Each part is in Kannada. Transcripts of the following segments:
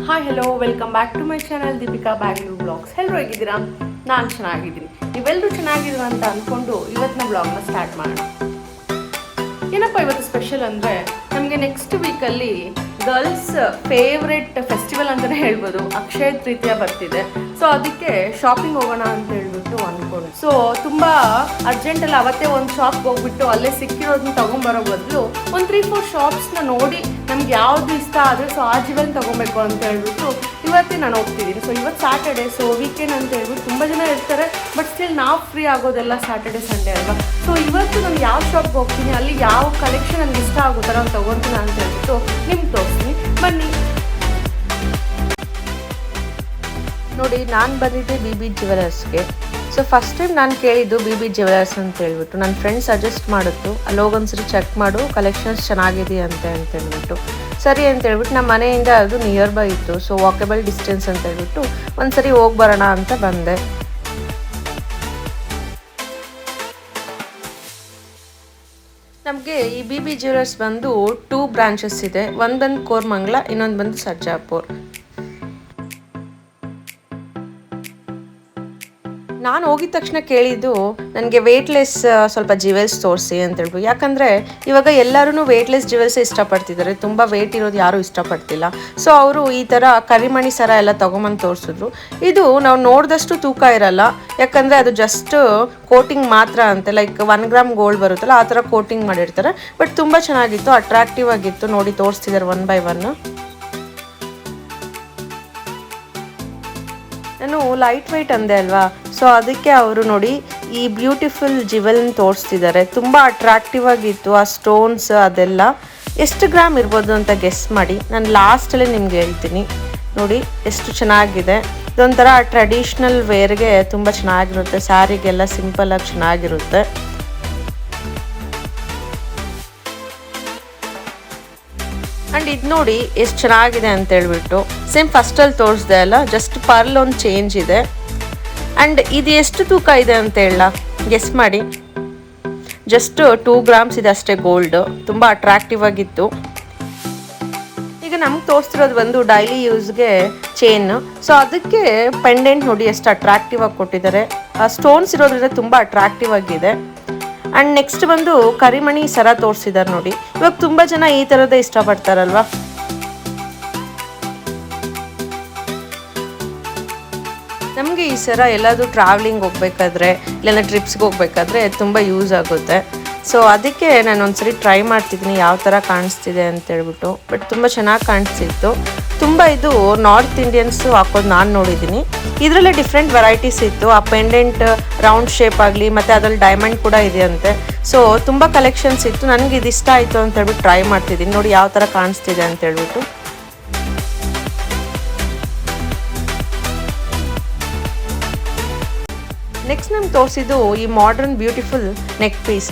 Hi hello welcome back to my channel Deepika Bangalore blogs. ಎಲ್ಲರೂ ಹೇಗಿದ್ದೀರಾ? ನಾನು ಚೆನ್ನಾಗಿದ್ದೀನಿ. ನೀವೆಲ್ಲರೂ ಚೆನ್ನಾಗಿದ್ದೀರಾ ಅಂತ ಅಂದ್ಕೊಂಡು ಇವತ್ತಿನ ಬ್ಲಾಗ್ನ ಸ್ಟಾರ್ಟ್ ಮಾಡೋಣ. ಏನಪ್ಪ ಇವತ್ತು ಸ್ಪೆಷಲ್ ಅಂದರೆ ನಮಗೆ ನೆಕ್ಸ್ಟ್ ವೀಕಲ್ಲಿ ಗರ್ಲ್ಸ್ ಫೇವ್ರೆಟ್ ಫೆಸ್ಟಿವಲ್ ಅಂತಲೇ ಹೇಳ್ಬೋದು, ಅಕ್ಷಯ ತೃತೀಯ ಬರ್ತಿದೆ. ಸೊ ಅದಕ್ಕೆ ಶಾಪಿಂಗ್ ಹೋಗೋಣ ಅಂತ ಹೇಳ್ಬಿಟ್ಟು ಅಂದ್ಕೊಂಡು, ಸೊ ತುಂಬ ಅರ್ಜೆಂಟಲ್ಲಿ ಅವತ್ತೇ ಒಂದು ಶಾಪ್ಗೆ ಹೋಗ್ಬಿಟ್ಟು ಅಲ್ಲೇ ಸಿಕ್ಕಿರೋದನ್ನ ತೊಗೊಂಬರೋ ಬದಲು ಒಂದು 3-4 ಶಾಪ್ಸ್ನ ನೋಡಿ ನಮ್ಗೆ ಯಾವುದು ಇಷ್ಟ ಆದರೆ ಸೊ ಆ ಜೀವನ ತೊಗೊಬೇಕು ಅಂತ ಹೇಳ್ಬಿಟ್ಟು ಇವತ್ತೇ ನಾನು ಹೋಗ್ತಿದ್ದೀನಿ. ಸೊ ಇವತ್ತು ಸ್ಯಾಟರ್ಡೆ, ಸೊ ವೀಕೆಂಡ್ ಅಂತ ಹೇಳ್ಬಿಟ್ಟು ತುಂಬ ಜನ ಇರ್ತಾರೆ, ಬಟ್ ಸ್ಟಿಲ್ ನಾವು ಫ್ರೀ ಆಗೋದೆಲ್ಲ ಸ್ಯಾಟರ್ಡೆ ಸಂಡೇ ಅಲ್ವಾ. ಸೊ ಇವತ್ತು ನಾನು ಯಾವ ಶಾಪ್ಗೆ ಹೋಗ್ತೀನಿ, ಅಲ್ಲಿ ಯಾವ ಕಲೆಕ್ಷನ್ ನನಗೆ ಇಷ್ಟ ಆಗೋ ಥರ ನಾನು ತೊಗೊತೀನಿ ಅಂತ ಹೇಳ್ಬಿಟ್ಟು ನಿಮ್ಗೆ ತೋರಿಸ್ತೀನಿ, ಬನ್ನಿ ನೋಡಿ. ನಾನು ಬಂದಿದ್ದೆ BB ಜ್ಯುವೆಲರ್ಸ್ಗೆ. ಸೊ ಫಸ್ಟ್ ಟೈಮ್ ನಾನು ಕೇಳಿದ್ದು BB ಜ್ಯುವೆಲರ್ಸ್ ಅಂತ ಹೇಳ್ಬಿಟ್ಟು ನನ್ನ ಫ್ರೆಂಡ್ ಸಜೆಸ್ಟ್ ಮಾಡಿತ್ತು, ಅಲ್ಲಿ ಹೋಗೊಂದ್ಸರಿ ಚೆಕ್ ಮಾಡು ಕಲೆಕ್ಷನ್ಸ್ ಚೆನ್ನಾಗಿದೆ ಅಂತ ಹೇಳ್ಬಿಟ್ಟು. ಸರಿ ಅಂತ ಹೇಳ್ಬಿಟ್ಟು ನಮ್ಮ ಮನೆಯಿಂದ ಅದು ನಿಯರ್ ಬೈ ಇತ್ತು, ಸೊ ವಾಕಬಲ್ ಡಿಸ್ಟೆನ್ಸ್ ಅಂತ ಹೇಳ್ಬಿಟ್ಟು ಒಂದ್ಸರಿ ಹೋಗಿ ಬರೋಣ ಅಂತ ಬಂದೆ. ನಮಗೆ ಈ BB ಜ್ಯುವೆಲರ್ಸ್ ಬಂದು 2 ಬ್ರಾಂಚಸ್ ಇದೆ. ಒಂದು ಬಂದು ಕೋರಮಂಗಲ, ಇನ್ನೊಂದು ಬಂದು ಸರ್ಜಾಪುರ್. ನಾನು ಹೋಗಿದ ತಕ್ಷಣ ಕೇಳಿದ್ದು ನನಗೆ ವೇಟ್ಲೆಸ್ ಸ್ವಲ್ಪ ಜ್ಯುವೆಲ್ಸ್ ತೋರಿಸಿ ಅಂತ ಹೇಳ್ಬಿಟ್ಟು. ಯಾಕಂದರೆ ಇವಾಗ ಎಲ್ಲರೂ ವೇಟ್ಲೆಸ್ ಜ್ಯುವೆಲ್ಸೇ ಇಷ್ಟಪಡ್ತಿದ್ದಾರೆ, ತುಂಬ ವೇಟ್ ಇರೋದು ಯಾರೂ ಇಷ್ಟಪಡ್ತಿಲ್ಲ. ಸೊ ಅವರು ಈ ಥರ ಕರಿಮಣಿ ಸರ ಎಲ್ಲ ತೊಗೊಂಬಂದು ತೋರಿಸಿದ್ರು. ಇದು ನಾವು ನೋಡಿದಷ್ಟು ತೂಕ ಇರಲ್ಲ, ಯಾಕಂದರೆ ಅದು ಜಸ್ಟ್ ಕೋಟಿಂಗ್ ಮಾತ್ರ ಅಂತೆ, ಲೈಕ್ 1 ಗ್ರಾಮ್ ಗೋಲ್ಡ್ ಬರುತ್ತಲ್ಲ ಆ ಥರ ಕೋಟಿಂಗ್ ಮಾಡಿರ್ತಾರೆ. ಬಟ್ ತುಂಬ ಚೆನ್ನಾಗಿತ್ತು, ಅಟ್ರಾಕ್ಟಿವ್ ಆಗಿತ್ತು. ನೋಡಿ ತೋರಿಸ್ತಿದ್ದಾರೆ 1 by 1. ನಾನು ಲೈಟ್ ವೆಯ್ಟ್ ಅಂದೆ ಅಲ್ವಾ, ಸೊ ಅದಕ್ಕೆ ಅವರು ನೋಡಿ ಈ ಬ್ಯೂಟಿಫುಲ್ ಜ್ಯುವೆಲ್ನ ತೋರಿಸ್ತಿದ್ದಾರೆ. ತುಂಬ ಅಟ್ರಾಕ್ಟಿವ್ ಆಗಿತ್ತು ಆ ಸ್ಟೋನ್ಸ್ ಅದೆಲ್ಲ. ಎಷ್ಟು ಗ್ರಾಮ್ ಇರ್ಬೋದು ಅಂತ ಗೆಸ್ ಮಾಡಿ, ನಾನು ಲಾಸ್ಟಲ್ಲಿ ನಿಮ್ಗೆ ಹೇಳ್ತೀನಿ. ನೋಡಿ ಎಷ್ಟು ಚೆನ್ನಾಗಿದೆ. ಇದೊಂಥರ ಟ್ರೆಡಿಷ್ನಲ್ ವೇರ್ಗೆ ತುಂಬ ಚೆನ್ನಾಗಿರುತ್ತೆ, ಸ್ಯಾರಿಗೆಲ್ಲ ಸಿಂಪಲ್ಲಾಗಿ ಚೆನ್ನಾಗಿರುತ್ತೆ. ಆ್ಯಂಡ್ ಇದು ನೋಡಿ ಎಷ್ಟು ಚೆನ್ನಾಗಿದೆ ಅಂತ ಹೇಳ್ಬಿಟ್ಟು ಸೇಮ್ ಫಸ್ಟಲ್ಲಿ ತೋರಿಸ್ದೆ ಅಲ್ಲ, ಜಸ್ಟ್ ಪರ್ಲ್ ಒಂದು ಚೇಂಜ್ ಇದೆ. ಆ್ಯಂಡ್ ಇದು ಎಷ್ಟು ತೂಕ ಇದೆ ಅಂತ ಹೇಳ ಗೆಸ್ ಮಾಡಿ. ಜಸ್ಟ್ 2 ಗ್ರಾಮ್ಸ್ ಇದೆ ಅಷ್ಟೇ ಗೋಲ್ಡ್. ತುಂಬ ಅಟ್ರಾಕ್ಟಿವ್ ಆಗಿತ್ತು. ಈಗ ನಮ್ಗೆ ತೋರಿಸ್ತಿರೋದು ಬಂದು ಡೈಲಿ ಯೂಸ್ಗೆ ಚೇನ್. ಸೊ ಅದಕ್ಕೆ ಪೆಂಡೆಂಟ್ ನೋಡಿ ಎಷ್ಟು ಅಟ್ರಾಕ್ಟಿವ್ ಆಗಿ ಕೊಟ್ಟಿದ್ದಾರೆ. ಆ ಸ್ಟೋನ್ಸ್ ಇರೋದ್ರಿಂದ ತುಂಬ ಅಟ್ರಾಕ್ಟಿವ್ ಆಗಿದೆ. ಆ್ಯಂಡ್ ನೆಕ್ಸ್ಟ್ ಬಂದು ಕರಿಮಣಿ ಸರ ತೋರಿಸಿದ್ದಾರೆ ನೋಡಿ. ಇವಾಗ ತುಂಬ ಜನ ಈ ಥರದ್ದೇ ಇಷ್ಟಪಡ್ತಾರಲ್ವಾ. ನಮಗೆ ಈ ಸರ ಎಲ್ಲಾದರೂ ಟ್ರಾವೆಲಿಂಗ್ ಹೋಗ್ಬೇಕಾದ್ರೆ ಇಲ್ಲ ಟ್ರಿಪ್ಸ್ಗೆ ಹೋಗ್ಬೇಕಾದ್ರೆ ತುಂಬ ಯೂಸ್ ಆಗುತ್ತೆ. ಸೊ ಅದಕ್ಕೆ ನಾನು ಒಂದ್ಸರಿ ಟ್ರೈ ಮಾಡ್ತಿದ್ದೀನಿ ಯಾವ ಥರ ಕಾಣಿಸ್ತಿದೆ ಅಂತ ಹೇಳ್ಬಿಟ್ಟು. ಬಟ್ ತುಂಬ ಚೆನ್ನಾಗಿ ಕಾಣಿಸ್ತಿತ್ತು. ತುಂಬ ಇದು ನಾರ್ತ್ ಇಂಡಿಯನ್ಸು ಹಾಕೋದು ನಾನು ನೋಡಿದ್ದೀನಿ. ಇದರಲ್ಲೇ ಡಿಫ್ರೆಂಟ್ ವೆರೈಟೀಸ್ ಇತ್ತು. ಆ ಪೆಂಡೆಂಟ್ ರೌಂಡ್ ಶೇಪ್ ಆಗಲಿ ಮತ್ತು ಅದರಲ್ಲಿ ಡೈಮಂಡ್ ಕೂಡ ಇದೆಯಂತೆ. ಸೊ ತುಂಬ ಕಲೆಕ್ಷನ್ಸ್ ಇತ್ತು. ನನಗೆ ಇದು ಇಷ್ಟ ಆಯಿತು ಅಂತ ಹೇಳ್ಬಿಟ್ಟು ಟ್ರೈ ಮಾಡ್ತಿದ್ದೀನಿ. ನೋಡಿ ಯಾವ ಥರ ಕಾಣಿಸ್ತಿದೆ ಅಂತ ಹೇಳ್ಬಿಟ್ಟು. ನೆಕ್ಸ್ಟ್ ನಮ್ಗೆ ತೋರಿಸಿದ್ದು ಈ ಮಾಡರ್ನ್ ಬ್ಯೂಟಿಫುಲ್ ನೆಕ್ ಪೀಸ್.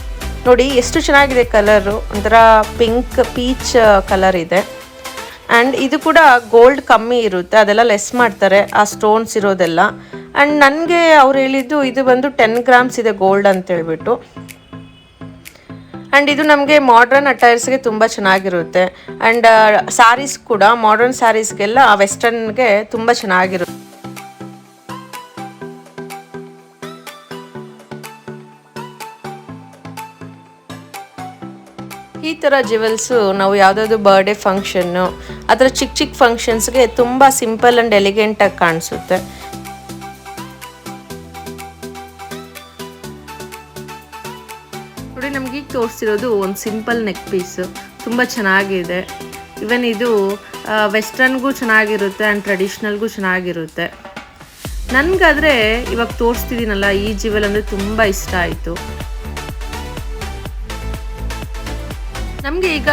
ನೋಡಿ ಎಷ್ಟು ಚೆನ್ನಾಗಿದೆ ಕಲರು, ಒಂಥರ ಪಿಂಕ್ ಪೀಚ್ ಕಲರ್ ಇದೆ. ಆ್ಯಂಡ್ ಇದು ಕೂಡ ಗೋಲ್ಡ್ ಕಮ್ಮಿ ಇರುತ್ತೆ, ಅದೆಲ್ಲ ಲೆಸ್ ಮಾಡ್ತಾರೆ ಆ ಸ್ಟೋನ್ಸ್ ಇರೋದೆಲ್ಲ. ಆ್ಯಂಡ್ ನನಗೆ ಅವ್ರು ಹೇಳಿದ್ದು ಇದು ಬಂದು 10 ಗ್ರಾಮ್ಸ್ ಇದೆ ಗೋಲ್ಡ್ ಅಂತ ಹೇಳ್ಬಿಟ್ಟು. ಆ್ಯಂಡ್ ಇದು ನಮಗೆ ಮಾಡ್ರನ್ ಅಟೈರ್ಸ್ಗೆ ತುಂಬ ಚೆನ್ನಾಗಿರುತ್ತೆ. ಆ್ಯಂಡ್ ಸ್ಯಾರೀಸ್ ಕೂಡ ಮಾಡ್ರನ್ ಸ್ಯಾರೀಸ್ಗೆಲ್ಲ ವೆಸ್ಟರ್ನ್ಗೆ ತುಂಬ ಚೆನ್ನಾಗಿರುತ್ತೆ. ಈ ಥರ ಜ್ಯುವೆಲ್ಸು ನಾವು ಯಾವುದಾದ್ರು ಬರ್ಡೇ ಫಂಕ್ಷನ್ನು ಅದರ ಚಿಕ್ಕ ಫಂಕ್ಷನ್ಸ್ಗೆ ತುಂಬ ಸಿಂಪಲ್ ಆ್ಯಂಡ್ ಎಲಿಗೆಂಟಾಗಿ ಕಾಣಿಸುತ್ತೆ. ನೋಡಿ ನಮ್ಗೆ ಈಗ ತೋರಿಸ್ತಿರೋದು ಒಂದು ಸಿಂಪಲ್ ನೆಕ್ ಪೀಸು, ತುಂಬ ಚೆನ್ನಾಗಿದೆ. ಇವನ್ ಇದು ವೆಸ್ಟರ್ನ್ಗೂ ಚೆನ್ನಾಗಿರುತ್ತೆ ಆ್ಯಂಡ್ ಟ್ರೆಡಿಷ್ನಲ್ಗೂ ಚೆನ್ನಾಗಿರುತ್ತೆ. ನನಗಾದರೆ ಇವಾಗ ತೋರಿಸ್ತಿದ್ದೀನಲ್ಲ ಈ ಜ್ಯುವೆಲ್ ಅಂದರೆ ತುಂಬ ಇಷ್ಟ ಆಯಿತು. ನಮಗೆ ಈಗ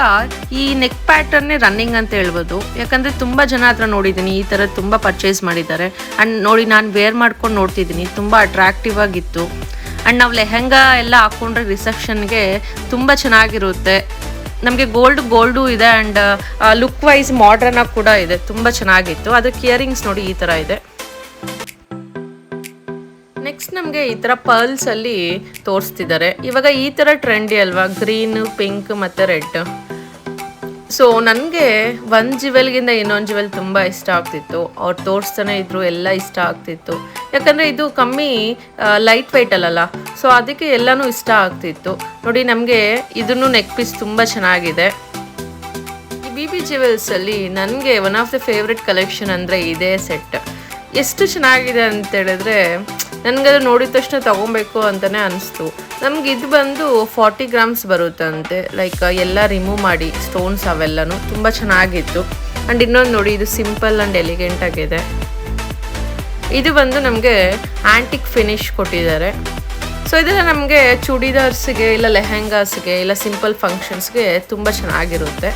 ಈ ನೆಕ್ ಪ್ಯಾಟರ್ನೇ ರನ್ನಿಂಗ್ ಅಂತ ಹೇಳ್ಬೋದು. ಯಾಕಂದರೆ ತುಂಬ ಜನ ಹತ್ರ ನೋಡಿದ್ದೀನಿ ಈ ಥರ ತುಂಬ ಪರ್ಚೇಸ್ ಮಾಡಿದ್ದಾರೆ. ಆ್ಯಂಡ್ ನೋಡಿ ನಾನು ವೇರ್ ಮಾಡ್ಕೊಂಡು ನೋಡ್ತಿದ್ದೀನಿ, ತುಂಬ ಅಟ್ರಾಕ್ಟಿವ್ ಆಗಿತ್ತು. ಆ್ಯಂಡ್ ನಾವು ಲೆಹೆಂಗಾ ಎಲ್ಲ ಹಾಕ್ಕೊಂಡ್ರೆ ರಿಸೆಪ್ಷನ್ಗೆ ತುಂಬ ಚೆನ್ನಾಗಿರುತ್ತೆ. ನಮಗೆ ಗೋಲ್ಡು ಇದೆ ಆ್ಯಂಡ್ ಲುಕ್ ವೈಸ್ ಮಾಡ್ರನ್ ಆಗಿ ಕೂಡ ಇದೆ, ತುಂಬ ಚೆನ್ನಾಗಿತ್ತು. ಅದಕ್ಕೆ ಇಯರಿಂಗ್ಸ್ ನೋಡಿ ಈ ಥರ ಇದೆ. ನೆಕ್ಸ್ಟ್ ನಮಗೆ ಈ ಥರ ಪರ್ಲ್ಸಲ್ಲಿ ತೋರಿಸ್ತಿದ್ದಾರೆ. ಇವಾಗ ಈ ಥರ ಟ್ರೆಂಡಿ ಅಲ್ವಾ, ಗ್ರೀನ್ ಪಿಂಕ್ ಮತ್ತು ರೆಡ್. ಸೊ ನನಗೆ ಒಂದು ಜ್ಯುವೆಲ್ಗಿಂತ ಇನ್ನೊಂದು ಜ್ಯುವೆಲ್ ತುಂಬ ಇಷ್ಟ ಆಗ್ತಿತ್ತು. ಅವ್ರು ತೋರಿಸ್ತಾನೆ ಇದ್ರು, ಎಲ್ಲ ಇಷ್ಟ ಆಗ್ತಿತ್ತು. ಯಾಕಂದರೆ ಇದು ಕಮ್ಮಿ ಲೈಟ್ ವೆಯ್ಟ್ ಅಲ್ಲಲ್ಲ, ಸೊ ಅದಕ್ಕೆ ಎಲ್ಲನೂ ಇಷ್ಟ ಆಗ್ತಿತ್ತು. ನೋಡಿ ನಮಗೆ ಇದನ್ನು ನೆಕ್ ಪೀಸ್ ತುಂಬ ಚೆನ್ನಾಗಿದೆ. ಈ BB ಜ್ಯುವೆಲ್ಸಲ್ಲಿ ನನಗೆ one of the favourite collection ಅಂದರೆ ಇದೇ ಸೆಟ್. ಎಷ್ಟು ಚೆನ್ನಾಗಿದೆ ಅಂತೇಳಿದ್ರೆ ನನಗದು ನೋಡಿದ ತಕ್ಷಣ ತೊಗೊಬೇಕು ಅಂತಲೇ ಅನಿಸ್ತು. ನಮ್ಗೆ ಇದು ಬಂದು 40 ಗ್ರಾಮ್ಸ್ ಬರುತ್ತಂತೆ, ಲೈಕ್ ಎಲ್ಲ ರಿಮೂವ್ ಮಾಡಿ ಸ್ಟೋನ್ಸ್ ಅವೆಲ್ಲನೂ ತುಂಬ ಚೆನ್ನಾಗಿತ್ತು. ಆ್ಯಂಡ್ ಇನ್ನೊಂದು ನೋಡಿ, ಇದು ಸಿಂಪಲ್ ಆ್ಯಂಡ್ ಎಲಿಗೆಂಟ್ ಆಗಿದೆ. ಇದು ಬಂದು ನಮಗೆ ಆ್ಯಂಟಿಕ್ ಫಿನಿಶ್ ಕೊಟ್ಟಿದ್ದಾರೆ. ಸೊ ಇದೆಲ್ಲ ನಮಗೆ ಚೂಡಿದಾರ್ಸ್ಗೆ ಇಲ್ಲ ಲೆಹೆಂಗಾಸ್ಗೆ ಇಲ್ಲ ಸಿಂಪಲ್ ಫಂಕ್ಷನ್ಸ್ಗೆ ತುಂಬ ಚೆನ್ನಾಗಿರುತ್ತೆ.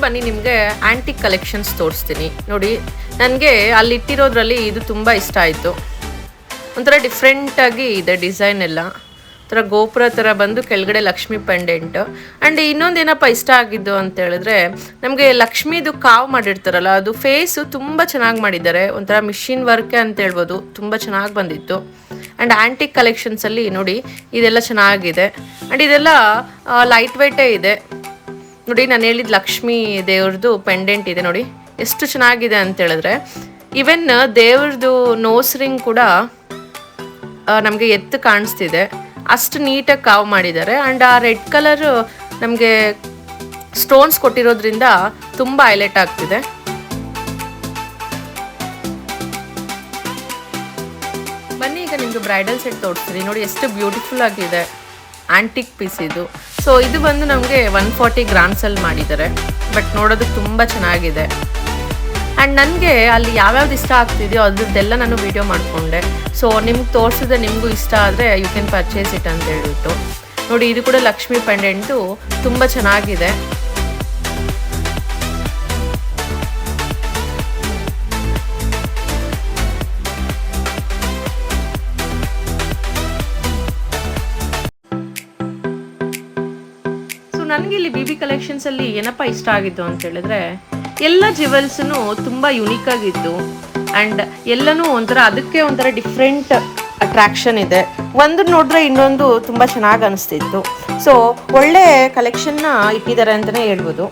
ಬನ್ನಿ ನಿಮಗೆ ಆ್ಯಂಟಿಕ್ ಕಲೆಕ್ಷನ್ಸ್ ತೋರಿಸ್ತೀನಿ. ನೋಡಿ ನನಗೆ ಅಲ್ಲಿಟ್ಟಿರೋದ್ರಲ್ಲಿ ಇದು ತುಂಬ ಇಷ್ಟ ಆಯಿತು. ಒಂಥರ ಡಿಫ್ರೆಂಟಾಗಿ ಇದೆ ಡಿಸೈನ್ ಎಲ್ಲ, ಒಂಥರ ಗೋಪುರ ಥರ ಬಂದು ಕೆಳಗಡೆ ಲಕ್ಷ್ಮಿ ಪೆಂಡೆಂಟ್. ಆ್ಯಂಡ್ ಇನ್ನೊಂದೇನಪ್ಪ ಇಷ್ಟ ಆಗಿದ್ದು ಅಂತ ಹೇಳಿದ್ರೆ, ನಮಗೆ ಲಕ್ಷ್ಮೀದು ಕಾವು ಮಾಡಿರ್ತಾರಲ್ಲ, ಅದು ಫೇಸು ತುಂಬ ಚೆನ್ನಾಗಿ ಮಾಡಿದ್ದಾರೆ. ಒಂಥರ ಮಿಷಿನ್ ವರ್ಕೆ ಅಂತ ಹೇಳ್ಬೋದು, ತುಂಬ ಚೆನ್ನಾಗಿ ಬಂದಿತ್ತು. ಆ್ಯಂಡ್ ಆ್ಯಂಟಿಕ್ ಕಲೆಕ್ಷನ್ಸಲ್ಲಿ ನೋಡಿ ಇದೆಲ್ಲ ಚೆನ್ನಾಗಿದೆ. ಆ್ಯಂಡ್ ಇದೆಲ್ಲ ಲೈಟ್ ವೆಯ್ಟೇ ಇದೆ. ನೋಡಿ ನಾನು ಹೇಳಿದ ಲಕ್ಷ್ಮೀ ದೇವ್ರದ್ದು ಪೆಂಡೆಂಟ್ ಇದೆ ನೋಡಿ, ಎಷ್ಟು ಚೆನ್ನಾಗಿದೆ ಅಂತ ಹೇಳಿದ್ರೆ. ಈವನ್ ದೇವ್ರದ್ದು ನೋಸ್ ರಿಂಗ್ ಕೂಡ ನಮಗೆ ಎತ್ತು ಕಾಣಿಸ್ತಿದೆ, ಅಷ್ಟು ನೀಟಾಗಿ ಕಾವು ಮಾಡಿದ್ದಾರೆ. ಆ್ಯಂಡ್ ಆ ರೆಡ್ ಕಲರು ನಮಗೆ ಸ್ಟೋನ್ಸ್ ಕೊಟ್ಟಿರೋದ್ರಿಂದ ತುಂಬ ಹೈಲೈಟ್ ಆಗ್ತಿದೆ. ಬನ್ನಿ ಈಗ ನಿಮ್ಮದು ಬ್ರೈಡಲ್ ಸೆಟ್ ತೋರಿಸ್ತೀನಿ. ನೋಡಿ ಎಷ್ಟು ಬ್ಯೂಟಿಫುಲ್ ಆಗಿದೆ, ಆ್ಯಂಟಿಕ್ ಪೀಸ್ ಇದು. ಸೊ ಇದು ಬಂದು ನಮಗೆ 140 ಗ್ರಾಮ್ಸಲ್ಲಿ ಮಾಡಿದ್ದಾರೆ, ಬಟ್ ನೋಡೋದಕ್ಕೆ ತುಂಬ ಚೆನ್ನಾಗಿದೆ. ಆ್ಯಂಡ್ ನನಗೆ ಅಲ್ಲಿ ಯಾವ್ಯಾವ್ದು ಇಷ್ಟ ಆಗ್ತಿದೆಯೋ ಅದ್ರದ್ದೆಲ್ಲ ನಾನು ವೀಡಿಯೋ ಮಾಡಿಕೊಂಡೆ. ಸೊ ನಿಮ್ಗೆ ತೋರಿಸಿದ್ರೆ ನಿಮಗೂ ಇಷ್ಟ ಆದರೆ ಯು ಕ್ಯಾನ್ ಪರ್ಚೇಸ್ ಇಟ್ ಅಂತ ಹೇಳ್ಬಿಟ್ಟು. ನೋಡಿ ಇದು ಕೂಡ ಲಕ್ಷ್ಮಿ ಪೆಂಡೆಂಟು ತುಂಬ ಚೆನ್ನಾಗಿದೆ. ನನಗೆ ಇಲ್ಲಿ BB ಕಲೆಕ್ಷನ್ಸಲ್ಲಿ ಏನಪ್ಪ ಇಷ್ಟ ಆಗಿದ್ದು ಅಂತ ಹೇಳಿದ್ರೆ, ಎಲ್ಲ ಜ್ಯುವೆಲ್ಸೂ ತುಂಬ ಯುನೀಕ್ ಆಗಿತ್ತು. ಆ್ಯಂಡ್ ಎಲ್ಲನೂ ಒಂಥರ ಅದಕ್ಕೆ ಒಂಥರ ಡಿಫ್ರೆಂಟ್ ಅಟ್ರಾಕ್ಷನ್ ಇದೆ. ಒಂದು ನೋಡಿದ್ರೆ ಇನ್ನೊಂದು ತುಂಬ ಚೆನ್ನಾಗಿ ಅನಿಸ್ತಿತ್ತು. ಸೊ ಒಳ್ಳೆ ಕಲೆಕ್ಷನ್ನ ಇಟ್ಟಿದ್ದಾರೆ ಅಂತಲೇ ಹೇಳ್ಬೋದು.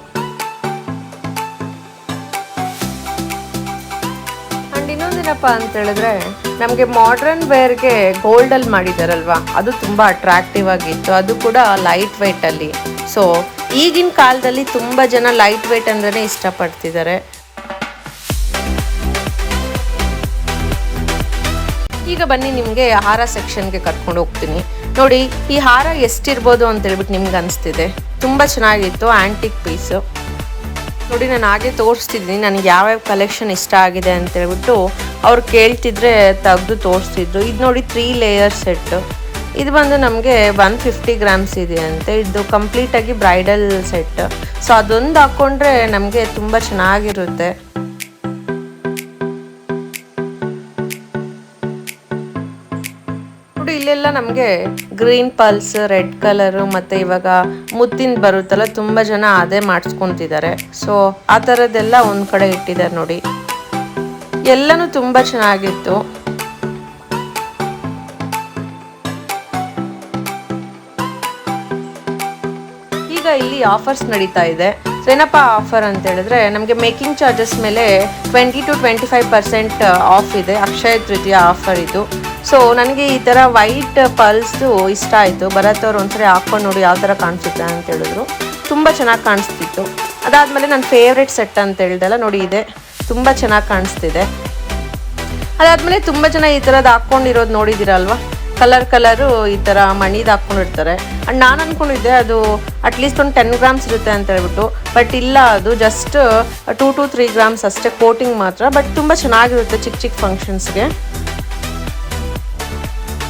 ಆ್ಯಂಡ್ ಇನ್ನೊಂದೇನಪ್ಪ ಅಂತ ಹೇಳಿದ್ರೆ, ನಮಗೆ ಮಾಡ್ರನ್ ವೇರ್ಗೆ ಗೋಲ್ಡಲ್ಲಿ ಮಾಡಿದ್ದಾರಲ್ವ, ಅದು ತುಂಬ ಅಟ್ರಾಕ್ಟಿವ್ ಆಗಿತ್ತು. ಅದು ಕೂಡ ಲೈಟ್ ವೆಯ್ಟಲ್ಲಿ. ಸೊ ಈಗಿನ ಕಾಲದಲ್ಲಿ ತುಂಬ ಜನ ಲೈಟ್ ವೆಯ್ಟ್ ಅಂದ್ರೇ ಇಷ್ಟಪಡ್ತಿದ್ದಾರೆ. ಈಗ ಬನ್ನಿ ನಿಮಗೆ ಹಾರ ಸೆಕ್ಷನ್ಗೆ ಕರ್ಕೊಂಡು ಹೋಗ್ತೀನಿ. ನೋಡಿ ಈ ಹಾರ ಎಷ್ಟಿರ್ಬೋದು ಅಂತ ಹೇಳ್ಬಿಟ್ಟು ನಿಮ್ಗೆ ಅನಿಸ್ತಿದೆ. ತುಂಬ ಚೆನ್ನಾಗಿತ್ತು, ಆ್ಯಂಟಿಕ್ ಪೀಸು. ನೋಡಿ ನಾನು ಹಾಗೆ ತೋರಿಸ್ತಿದ್ದೀನಿ ನನಗೆ ಯಾವ್ಯಾವ ಕಲೆಕ್ಷನ್ ಇಷ್ಟ ಆಗಿದೆ ಅಂತ ಹೇಳ್ಬಿಟ್ಟು. ಅವ್ರು ಕೇಳ್ತಿದ್ರೆ ತೆಗೆದು ತೋರಿಸ್ತಿದ್ರು. ಇದು ನೋಡಿ 3 ಲೇಯರ್ ಸೆಟ್ಟು. ಇದು ಬಂದು ನಮಗೆ 150 ಗ್ರಾಮ್ಸ್ ಇದೆ ಅಂತೆ. ಇದು ಕಂಪ್ಲೀಟಾಗಿ ಬ್ರೈಡಲ್ ಸೆಟ್. ಸೊ ಅದೊಂದು ಹಾಕ್ಕೊಂಡ್ರೆ ನಮಗೆ ತುಂಬ ಚೆನ್ನಾಗಿರುತ್ತೆ. ನೋಡಿ ಇಲ್ಲೆಲ್ಲ ನಮಗೆ ಗ್ರೀನ್ ಪಲ್ಸ್, ರೆಡ್ ಕಲರು, ಮತ್ತು ಇವಾಗ ಮುತ್ತಿನ ಬರುತ್ತಲ್ಲ, ತುಂಬ ಜನ ಅದೇ ಮಾಡಿಸ್ಕೊತಿದ್ದಾರೆ. ಸೊ ಆ ಥರದ್ದೆಲ್ಲ ಒಂದು ಕಡೆ ಇಟ್ಟಿದ್ದಾರೆ ನೋಡಿ. ಎಲ್ಲನೂ ತುಂಬ ಚೆನ್ನಾಗಿತ್ತು. ಈಗ ಇಲ್ಲಿ ಆಫರ್ಸ್ ನಡೀತಾ ಇದೆ. ಸೊ ಏನಪ್ಪ ಆಫರ್ ಅಂತ ಹೇಳಿದ್ರೆ, ನಮಗೆ ಮೇಕಿಂಗ್ ಚಾರ್ಜಸ್ ಮೇಲೆ 20 to 25% ಆಫ್ ಇದೆ. ಅಕ್ಷಯ ತೃತೀಯ ಆಫರ್ ಇದು. ಸೊ ನನಗೆ ಈ ಥರ ವೈಟ್ ಪಲ್ಸ್ದು ಇಷ್ಟ ಆಯಿತು. ಬರತ್ತವ್ರು ಒಂದ್ಸರಿ ಹಾಕ್ಕೊಂಡು ನೋಡಿ ಯಾವ ಥರ ಕಾಣಿಸುತ್ತೆ ಅಂತ ಹೇಳಿದ್ರು. ತುಂಬ ಚೆನ್ನಾಗಿ ಕಾಣಿಸ್ತಿತ್ತು. ಅದಾದಮೇಲೆ ನನ್ನ ಫೇವ್ರೆಟ್ ಸೆಟ್ ಅಂತ ಹೇಳ್ದಲ್ಲ ನೋಡಿ, ಇದೆ ತುಂಬ ಚೆನ್ನಾಗಿ ಕಾಣಿಸ್ತಿದೆ. ಅದಾದಮೇಲೆ ತುಂಬ ಜನ ಈ ಥರದ್ದು ಹಾಕ್ಕೊಂಡಿರೋದು ನೋಡಿದ್ದೀರಲ್ವ, ಕಲರು ಈ ಥರ ಮಣಿದು ಹಾಕ್ಕೊಂಡಿರ್ತಾರೆ. ಆ್ಯಂಡ್ ನಾನು ಅಂದ್ಕೊಂಡಿದ್ದೆ ಅದು ಅಟ್ಲೀಸ್ಟ್ ಒಂದು 10 ಗ್ರಾಮ್ಸ್ ಇರುತ್ತೆ ಅಂತ ಹೇಳ್ಬಿಟ್ಟು, ಬಟ್ ಇಲ್ಲ, ಅದು ಜಸ್ಟ್ 2 to 3 ಗ್ರಾಮ್ಸ್ ಅಷ್ಟೇ, ಕೋಟಿಂಗ್ ಮಾತ್ರ. ಬಟ್ ತುಂಬ ಚೆನ್ನಾಗಿರುತ್ತೆ ಚಿಕ್ಕ ಫಂಕ್ಷನ್ಸ್ಗೆ.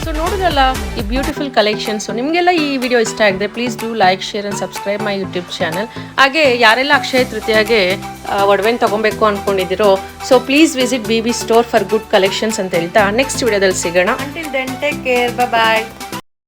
ಸೊ ನೋಡಿದ್ರಲ್ಲ ಈ ಬ್ಯೂಟಿಫುಲ್ ಕಲೆಕ್ಷನ್ಸು. ನಿಮಗೆಲ್ಲ ಈ ವಿಡಿಯೋ ಇಷ್ಟ ಆಗಿದೆ, please do like, share and subscribe my YouTube channel. ಹಾಗೆ ಯಾರೆಲ್ಲ ಅಕ್ಷಯ ತೃತೀಯಾಗೆ ಒಡವೆನ ತೊಗೊಬೇಕು ಅಂದ್ಕೊಂಡಿದ್ದೀರೋ, so please visit BB store for good collections ಅಂತ ಹೇಳ್ತಾ ನೆಕ್ಸ್ಟ್ ವಿಡಿಯೋದಲ್ಲಿ ಸಿಗೋಣ. ಅಂಟಿಲ್ ದೆನ್ ಟೇಕ್ ಕೇರ್, ಬಾಯ್.